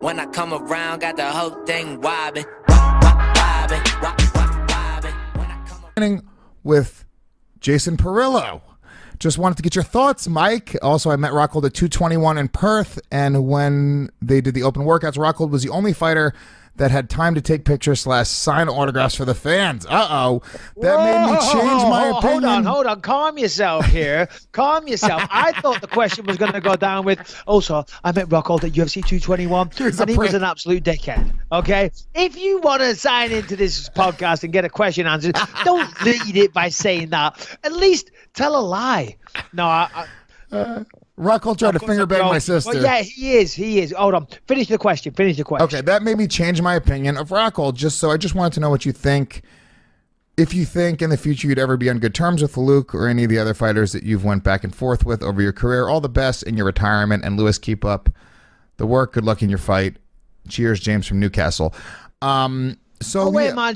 When I come around, got the whole thing wobbing, wobbing. With Jason Parillo. Just wanted to get your thoughts, Mike. Also, I met Rockhold at 221 in Perth, and when they did the open workouts, Rockhold was the only fighter that had time to take pictures / sign autographs for the fans. That made me change my opinion. Hold on. Calm yourself here. Calm yourself. I thought the question was going to go down with, also, I met Rockhold at UFC 221, and he was an absolute dickhead. Okay? If you want to sign into this podcast and get a question answered, don't lead it by saying that. At least tell a lie. No, Rockhold tried to finger bang my sister. Well, yeah, he is. Hold on. Finish the question. Okay, that made me change my opinion of Rockhold. I just wanted to know what you think. If you think in the future you'd ever be on good terms with Luke or any of the other fighters that you've went back and forth with over your career, all the best in your retirement. And Lewis, keep up the work. Good luck in your fight. Cheers, James from Newcastle. Man,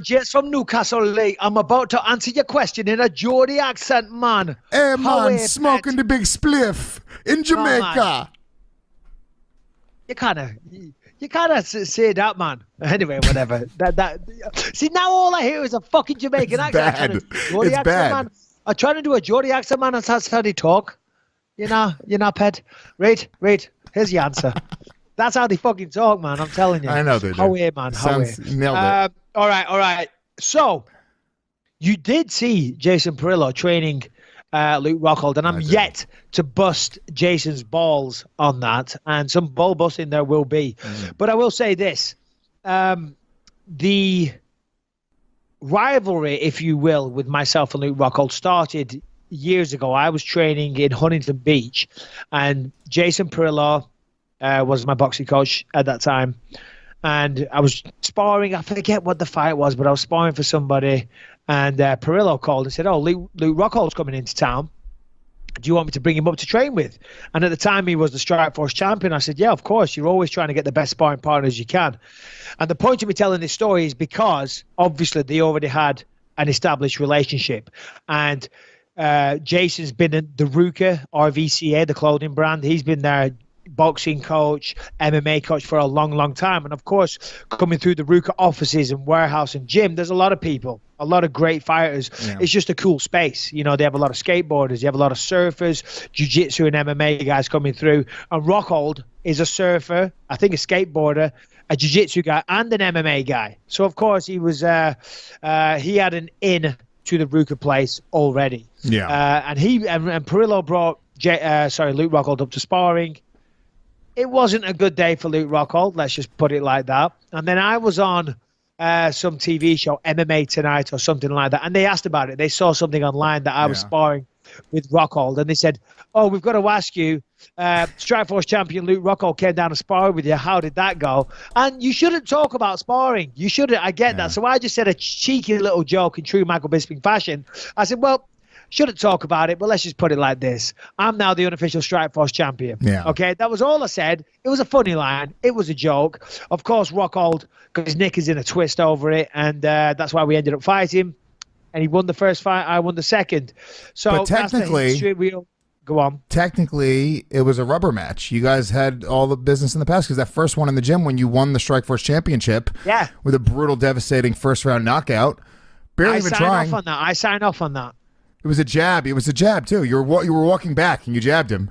Jess from Newcastle Lake. I'm about to answer your question in a Geordie accent, man. Hey, man, smoking the big spliff in Jamaica. You kind of say that, man. Anyway, whatever. See, now all I hear is a fucking Jamaican accent. It's bad. Man. I'm trying to do a Geordie accent, man. That's how they talk. You're not pet. Right. Here's the answer. That's how they fucking talk, man. I'm telling you. I know they do. How are, man? Nailed it. All right. So, you did see Jason Parillo training Luke Rockhold, and I'm yet to bust Jason's balls on that, and some ball busting there will be. But I will say this. The rivalry, if you will, with myself and Luke Rockhold started years ago. I was training in Huntington Beach, and Jason Parillo was my boxing coach at that time. And I was sparring. I forget what the fight was, but I was sparring for somebody. And Parillo called and said, Luke Rockhold's coming into town. Do you want me to bring him up to train with? And at the time, he was the Strikeforce champion. I said, yeah, of course. You're always trying to get the best sparring partners you can. And the point of me telling this story is because, obviously, they already had an established relationship. And Jason's been in the RVCA, RVCA, the clothing brand. He's been there, boxing coach, MMA coach for a long, long time. And of course, coming through the RVCA offices and warehouse and gym, there's a lot of people, a lot of great fighters. Yeah. It's just a cool space. You know, they have a lot of skateboarders, you have a lot of surfers, jiu-jitsu and MMA guys coming through. And Rockhold is a surfer, I think a skateboarder, a jiu-jitsu guy, and an MMA guy. So of course he was, he had an in to the RVCA place already. Yeah. And Parillo brought Luke Rockhold up to sparring. It wasn't a good day for Luke Rockhold, let's just put it like that. And then I was on some TV show, MMA Tonight or something like that, and they asked about it. They saw something online that I was sparring with Rockhold, and they said, we've got to ask you, Strikeforce champion Luke Rockhold came down to spar with you. How did that go? And you shouldn't talk about sparring. You shouldn't. I get that. So I just said a cheeky little joke in true Michael Bisping fashion. I said, well, shouldn't talk about it, but let's just put it like this. I'm now the unofficial Strikeforce champion. Yeah. Okay, that was all I said. It was a funny line. It was a joke. Of course, Rockhold got his knickers in a twist over it, and that's why we ended up fighting. And he won the first fight. I won the second. So but technically, go on. Technically, it was a rubber match. You guys had all the business in the past because that first one in the gym when you won the Strikeforce championship with a brutal, devastating first-round knockout, barely even trying. I sign off on that. It was a jab. It was a jab, too. You were walking back, and you jabbed him.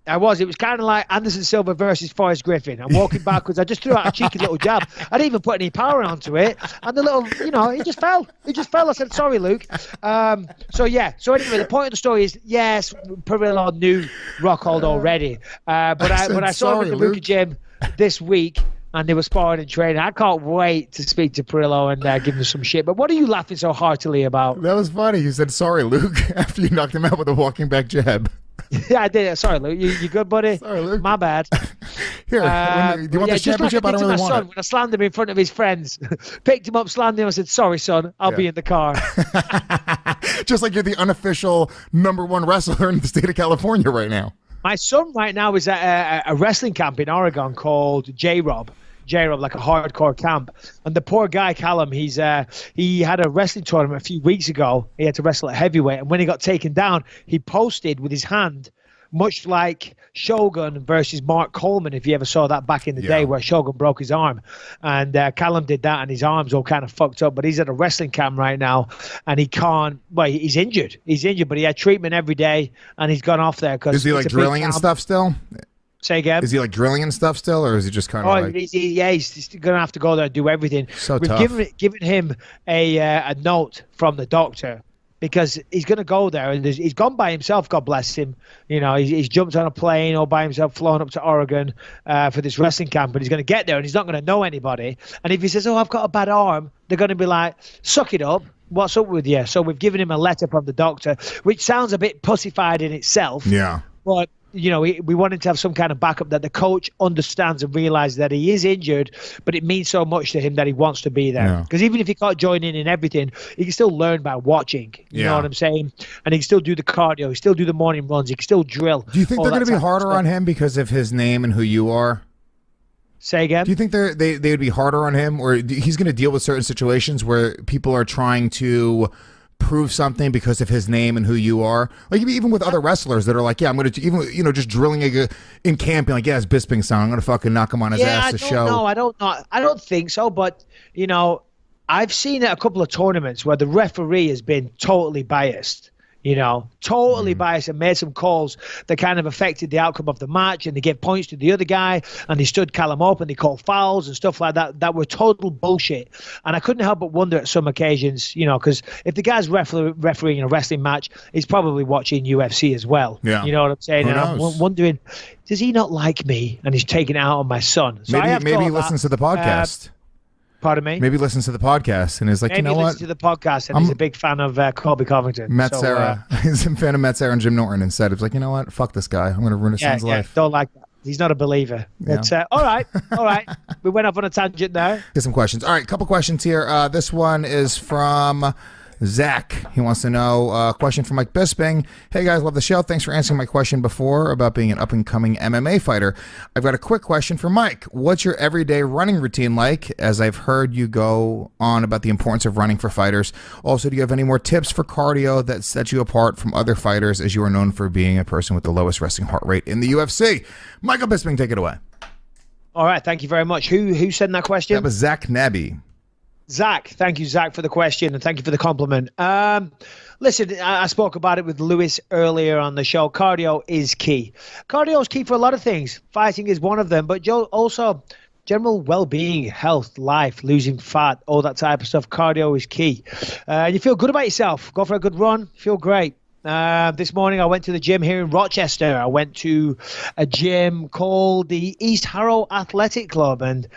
I was. It was kind of like Anderson Silva versus Forrest Griffin. I'm walking backwards. I just threw out a cheeky little jab. I didn't even put any power onto it. And the little, he just fell. He just fell. I said, sorry, Luke. So anyway, the point of the story is, yes, Parillo knew Rockhold already. But I saw him in the RVCA gym this week, and they were sparring and training. I can't wait to speak to Parillo and give him some shit. But what are you laughing so heartily about? That was funny. You said, sorry, Luke, after you knocked him out with a walking back jab. Yeah, I did. Sorry, Luke. You good, buddy? Sorry, Luke. My bad. Here, do you want the championship? Like I don't really want it. When I slammed him in front of his friends, picked him up, slammed him. I said, sorry, son, I'll be in the car. Just like you're the unofficial #1 wrestler in the state of California right now. My son right now is at a wrestling camp in Oregon called J-Rob, like a hardcore camp. And the poor guy, Callum, he had a wrestling tournament a few weeks ago. He had to wrestle at heavyweight. And when he got taken down, he posted with his hand much like Shogun versus Mark Coleman, if you ever saw that back in the day, where Shogun broke his arm. And Callum did that, and his arm's all kind of fucked up. But he's at a wrestling camp right now, and he can't. Well, he's injured. He's injured, but he had treatment every day, and he's gone off there because. Is he like drilling and stuff still? Say again. Is he like drilling and stuff still, or is he just kind of like? He's going to have to go there and do everything. So We've tough. given him a note from the doctor, because he's going to go there, and he's gone by himself. God bless him. You know, he's jumped on a plane all by himself, flown up to Oregon for this wrestling camp, and he's going to get there, and he's not going to know anybody. And if he says, "Oh, I've got a bad arm," they're going to be like, "Suck it up. What's up with you?" So we've given him a letter from the doctor, which sounds a bit pussified in itself. Yeah. But you know, we wanted to have some kind of backup, that the coach understands and realizes that he is injured, but it means so much to him that he wants to be there. Because even if he can't join in everything, he can still learn by watching. You know what I'm saying? And he can still do the cardio. He can still do the morning runs. He can still drill. Do you think they're going to be harder on him because of his name and who you are? Say again? Do you think they would be harder on him, or he's going to deal with certain situations where people are trying to prove something because of his name and who you are? Like even with other wrestlers that are like, yeah, I'm going to, even just drilling in camp, being like, yeah, it's Bisping son, I'm going to fucking knock him on his ass to show. No, I don't know. I don't think so, but you know, I've seen at a couple of tournaments where the referee has been totally biased. You know, totally biased, and made some calls that kind of affected the outcome of the match, and they gave points to the other guy, and they stood Callum up, and they called fouls and stuff like that were total bullshit. And I couldn't help but wonder at some occasions, you know, because if the guy's refereeing a wrestling match, he's probably watching UFC as well. Yeah. You know what I'm saying? Who and knows? I'm wondering, does he not like me, and he's taking it out on my son? So maybe he listens to the podcast. Pardon me? Maybe listens to the podcast and is like, maybe you know he what? listens to the podcast, and he's a big fan of Colby Covington. Matt Serra. He's a fan of Matt Serra and Jim Norton, and said, it's like, you know what? Fuck this guy. I'm going to ruin his son's life. Don't like that. He's not a believer. But all right. We went off on a tangent there. Get some questions. All right, couple questions here. This one is from Zach. He wants to know a question from Mike Bisping. Hey guys, love the show. Thanks for answering my question before about being an up-and-coming MMA fighter. I've got a quick question for Mike. What's your everyday running routine like? As I've heard you go on about the importance of running for fighters. Also, do you have any more tips for cardio that set you apart from other fighters, as you are known for being a person with the lowest resting heart rate in the UFC? Michael Bisping, take it away. All right, thank you very much. Who sent that question? That was Zach Nabby. Zach, thank you, Zach, for the question, and thank you for the compliment. Listen, I spoke about it with Lewis earlier on the show. Cardio is key. Cardio is key for a lot of things. Fighting is one of them, but also general well-being, health, life, losing fat, all that type of stuff. Cardio is key. You feel good about yourself. Go for a good run. Feel great. This morning I went to the gym here in Rochester. I went to a gym called the East Harrow Athletic Club, and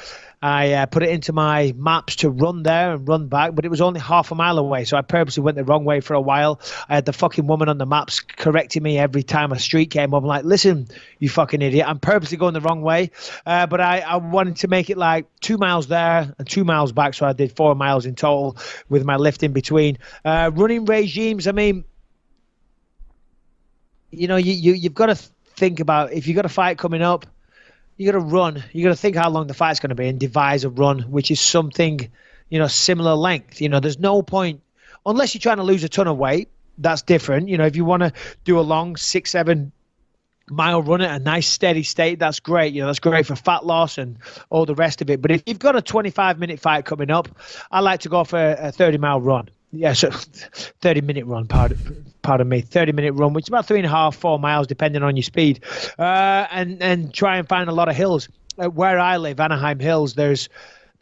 I put it into my maps to run there and run back, but it was only half a mile away, so I purposely went the wrong way for a while. I had the fucking woman on the maps correcting me every time a street came up. I'm like, listen, you fucking idiot, I'm purposely going the wrong way. But I wanted to make it like 2 miles there and 2 miles back, so I did 4 miles in total with my lift in between. Running regimes, I mean, you know, you've got to think about, if you've got a fight coming up, you got to run. You got to think how long the fight's going to be and devise a run, which is something, you know, similar length. You know, there's no point, unless you're trying to lose a ton of weight, that's different. You know, if you want to do a long 6-7 mile run at a nice steady state, that's great. You know, that's great for fat loss and all the rest of it. But if you've got a 25-minute fight coming up, I like to go for a 30-mile run. Yeah, so 30-minute run, pardon me, 30-minute run, which is about 3.5, 4 miles, depending on your speed, and try and find a lot of hills. Where I live, Anaheim Hills, there's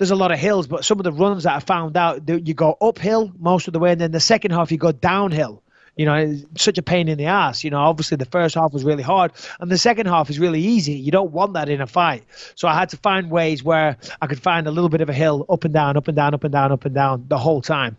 a lot of hills, but some of the runs that I found out, you go uphill most of the way, and then the second half you go downhill. You know, it's such a pain in the ass. You know, obviously the first half was really hard, and the second half is really easy. You don't want that in a fight. So I had to find ways where I could find a little bit of a hill, up and down, up and down, up and down, up and down the whole time.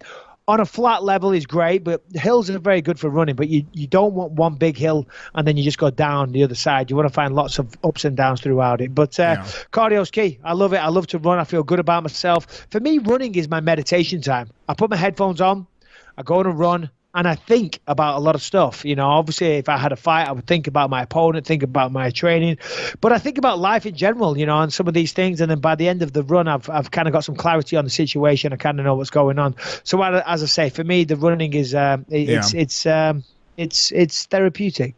On a flat level is great, but hills are very good for running, but you don't want one big hill and then you just go down the other side. You want to find lots of ups and downs throughout it. But cardio's key. I love it. I love to run. I feel good about myself. For me, running is my meditation time. I put my headphones on, I go on a run, and I think about a lot of stuff. You know, obviously, if I had a fight, I would think about my opponent, think about my training. But I think about life in general, you know, and some of these things. And then by the end of the run, I've kind of got some clarity on the situation. I kind of know what's going on. So as I say, for me, the running is it's therapeutic.